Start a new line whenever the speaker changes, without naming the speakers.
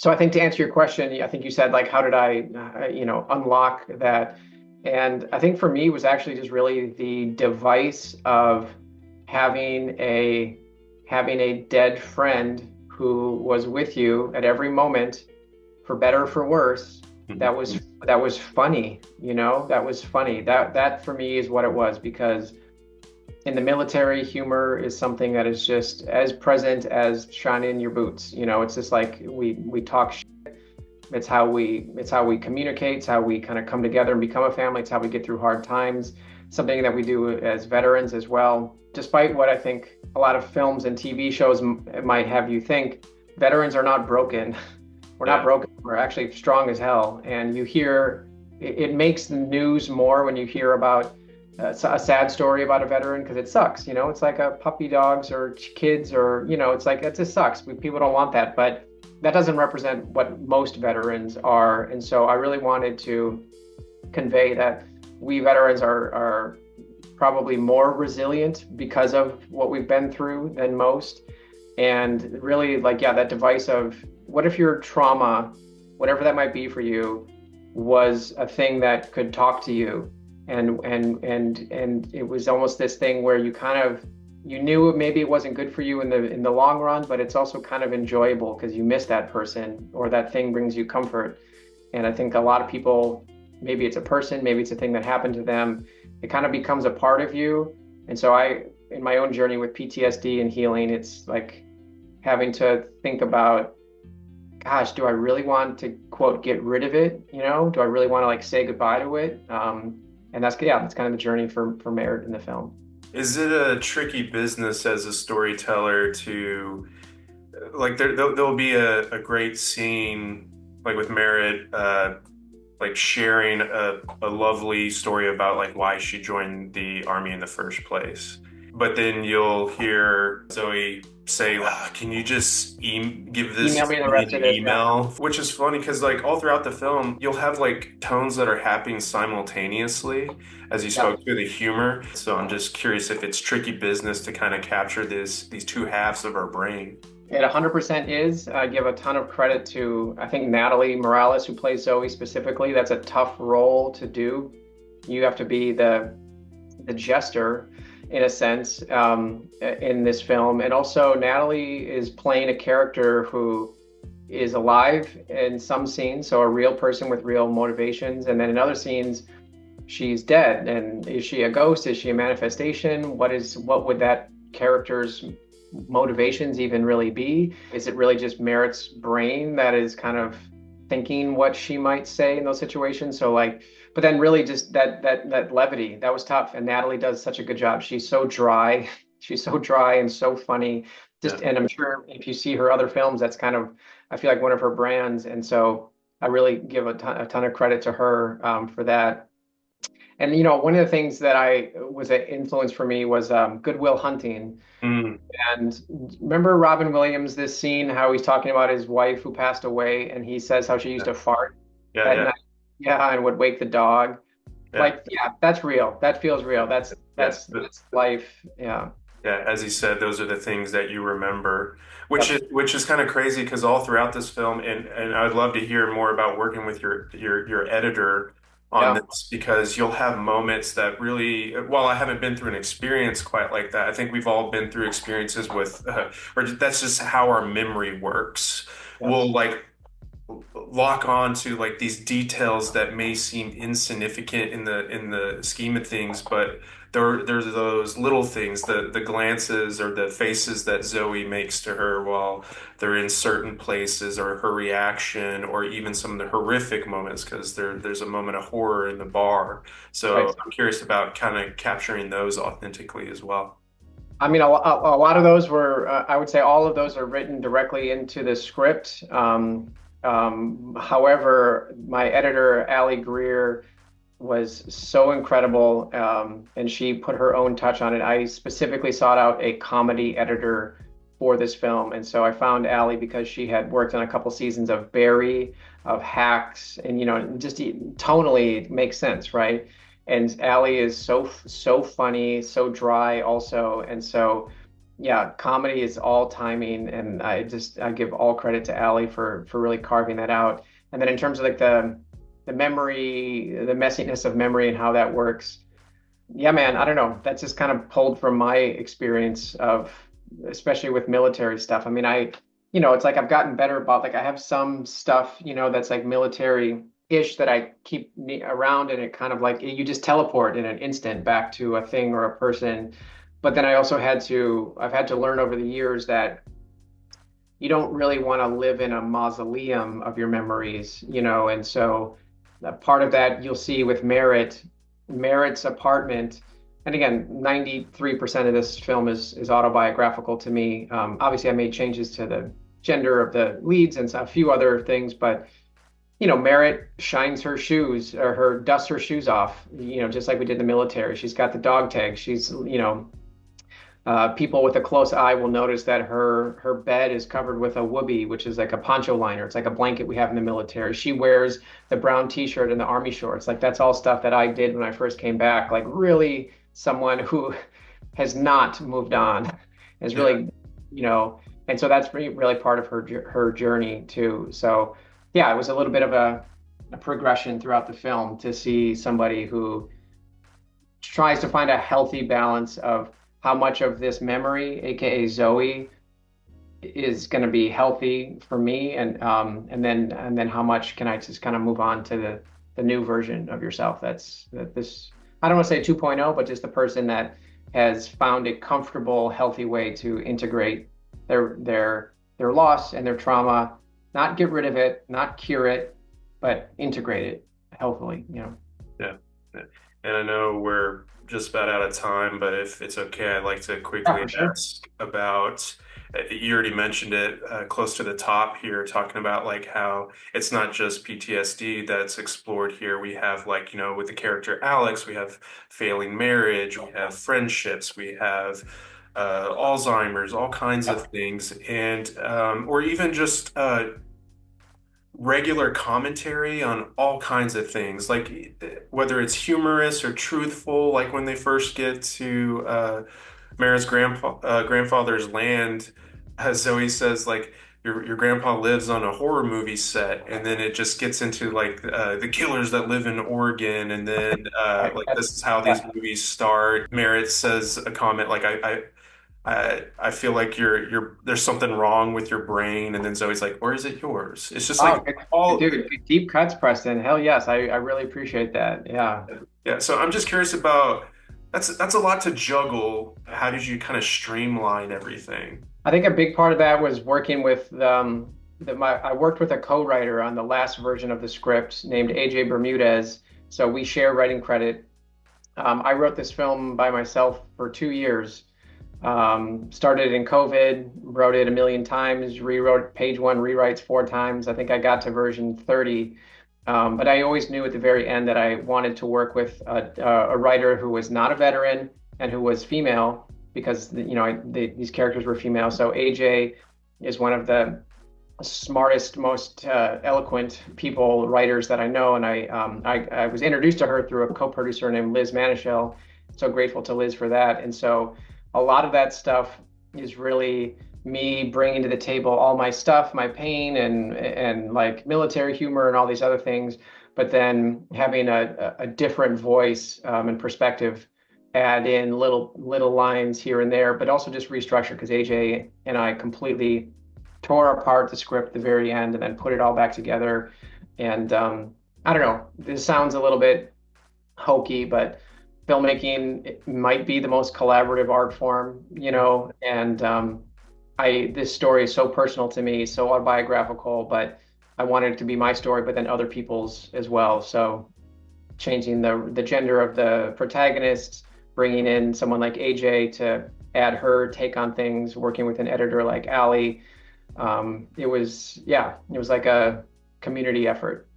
So I think to answer your question, I think you said like, how did I, unlock that? And I think for me it was actually just really the device of having a having a dead friend who was with you at every moment, for better or for worse. That
Mhm.
was that was funny, that was funny. That for me is what it was, because in the military, humor is something that is just as present as shining in your boots. It's just like we talk. It's how we communicate. It's how we kind of come together and become a family. It's how we get through hard times. Something that we do as veterans as well. Despite what I think a lot of films and TV shows might have you think, veterans are not broken. We're not
Yeah.
broken. We're actually strong as hell. And it makes the news more when you hear about a sad story about a veteran, because it sucks. It's like a puppy dogs or kids, or it's like it just sucks. People don't want that, but that doesn't represent what most veterans are. And so I really wanted to convey that we veterans are probably more resilient because of what we've been through than most. And really, like, yeah, that device of, what if your trauma, whatever that might be for you, was a thing that could talk to you, and it was almost this thing where you knew maybe it wasn't good for you in the long run, but it's also kind of enjoyable because you miss that person, or that thing brings you comfort. And I think a lot of people, maybe it's a person, maybe it's a thing that happened to them, it kind of becomes a part of you. And so in my own journey with PTSD and healing, it's like having to think about, gosh, do I really want to, quote, get rid of it? Do I really want to like say goodbye to it? And that's kind of the journey for Merritt in the film.
Is it a tricky business as a storyteller to like there'll be a great scene like with Merritt like sharing a lovely story about like why she joined the army in the first place. But then you'll hear Zoe say, "Ah, can you just give this
Email
to
me the
me in
rest of
an
this. Yeah.
email?" Which is funny because like all throughout the film, you'll have like tones that are happening simultaneously as you
Yeah.
spoke to the humor. So I'm just curious if it's tricky business to kind of capture these two halves of our brain.
It 100% is. I give a ton of credit to, I think, Natalie Morales, who plays Zoe specifically. That's a tough role to do. You have to be the jester, in a sense, in this film. And also, Natalie is playing a character who is alive in some scenes, so a real person with real motivations. And then in other scenes, she's dead. And is she a ghost? Is she a manifestation? What would that character's motivations even really be? Is it really just Merritt's brain that is kind of thinking what she might say in those situations? So like, but then really just that levity, that was tough. And Natalie does such a good job. She's so dry. She's so dry and so funny.
Yeah.
And I'm sure if you see her other films, that's kind of, I feel like, one of her brands. And so I really give a ton of credit to her, for that. And one of the things that I was an influence for me was Good Will Hunting.
Mm,
And remember Robin Williams, this scene, how he's talking about his wife who passed away, and he says how she used
yeah.
to fart
Yeah.
at
Yeah.
night, yeah, and would wake the dog.
Yeah.
Like, yeah, that's real. That feels real. That's
Yeah.
that's that's life. Yeah.
Yeah, as he said, those are the things that you remember,
Yep.
which is kind of crazy because all throughout this film, and I'd love to hear more about working with your editor on
Yeah.
this because you'll have moments that really, while I haven't been through an experience quite like that, I think we've all been through experiences with, or that's just how our memory works.
Yep.
We'll like lock on to like these details that may seem insignificant in the scheme of things, but there's those little things, the glances or the faces that Zoe makes to her while they're in certain places, or her reaction, or even some of the horrific moments, because there's a moment of horror in the bar. So
Right.
I'm curious about kind of capturing those authentically as well.
I mean, a lot of those were, I would say all of those are written directly into the script. However, my editor, Ali Greer, was so incredible, and she put her own touch on it. I specifically sought out a comedy editor for this film, and so I found Ali because she had worked on a couple seasons of Barry, of Hacks, and just tonally it makes sense, right? And Ali is so funny, so dry also, and so yeah, comedy is all timing, and I give all credit to Allie for really carving that out. And then in terms of like the memory, the messiness of memory and how that works, yeah, man, I don't know. That's just kind of pulled from my experience of, especially with military stuff. I mean, it's like I've gotten better about like I have some stuff, that's like military-ish that I keep around, and it kind of like you just teleport in an instant back to a thing or a person. But then I've had to learn over the years that you don't really want to live in a mausoleum of your memories, and so part of that you'll see with Merritt's apartment. And again, 93% of this film is autobiographical to me. Obviously, I made changes to the gender of the leads and a few other things, but Merritt shines her shoes or her dusts her shoes off, just like we did in the military. She's got the dog tag. People with a close eye will notice that her bed is covered with a whoopee, which is like a poncho liner. It's like a blanket we have in the military. She wears the brown t-shirt and the army shorts. Like that's all stuff that I did when I first came back. Like really someone who has not moved on is
Yeah.
really, and so that's really part of her journey too. So yeah, it was a little bit of a progression throughout the film to see somebody who tries to find a healthy balance of how much of this memory, aka Zoe, is going to be healthy for me, and then how much can I just kind of move on to the new version of yourself. That this I don't want to say 2.0, but just the person that has found a comfortable, healthy way to integrate their loss and their trauma, not get rid of it, not cure it, but integrate it healthily.
Yeah. Yeah. And I know we're just about out of time, but if it's okay, I'd like to
Yeah,
quickly
for sure.
ask about, you already mentioned it close to the top here, talking about like how it's not just PTSD that's explored here. We have like, with the character Alex, we have failing marriage, we have friendships, we have Alzheimer's, all kinds of things, and or even just regular commentary on all kinds of things, like whether it's humorous or truthful, like when they first get to Mara's grandfather's land, as Zoe says, like your grandpa lives on a horror movie set, and then it just gets into like the killers that live in Oregon, and then
Right.
like this is how
Yeah.
these movies start. Merritt says a comment like I feel like you're there's something wrong with your brain, and then Zoe's like, "Or is it yours?" It's just
Oh,
like all,
dude, deep cuts, Preston. Hell yes, I really appreciate that. Yeah.
yeah. So I'm just curious about that's a lot to juggle. How did you kind of streamline everything?
I think a big part of that was working with I worked with a co-writer on the last version of the script named AJ Bermudez. So we share writing credit. I wrote this film by myself for 2 years. Started in COVID, wrote it a million times, rewrote page one rewrites 4 times. I think I got to version 30. But I always knew at the very end that I wanted to work with a writer who was not a veteran and who was female because these characters were female. So AJ is one of the smartest, most eloquent writers that I know, and I was introduced to her through a co-producer named Liz Manischel. So grateful to Liz for that. And so a lot of that stuff is really me bringing to the table all my stuff, my pain, and like military humor and all these other things, but then having a different voice and perspective, add in little lines here and there, but also just restructure because AJ and I completely tore apart the script at the very end and then put it all back together. And I don't know, this sounds a little bit hokey, but filmmaking it might be the most collaborative art form, and this story is so personal to me, so autobiographical, but I wanted it to be my story, but then other people's as well. So changing the gender of the protagonists, bringing in someone like AJ to add her take on things, working with an editor like Allie. It was like a community effort.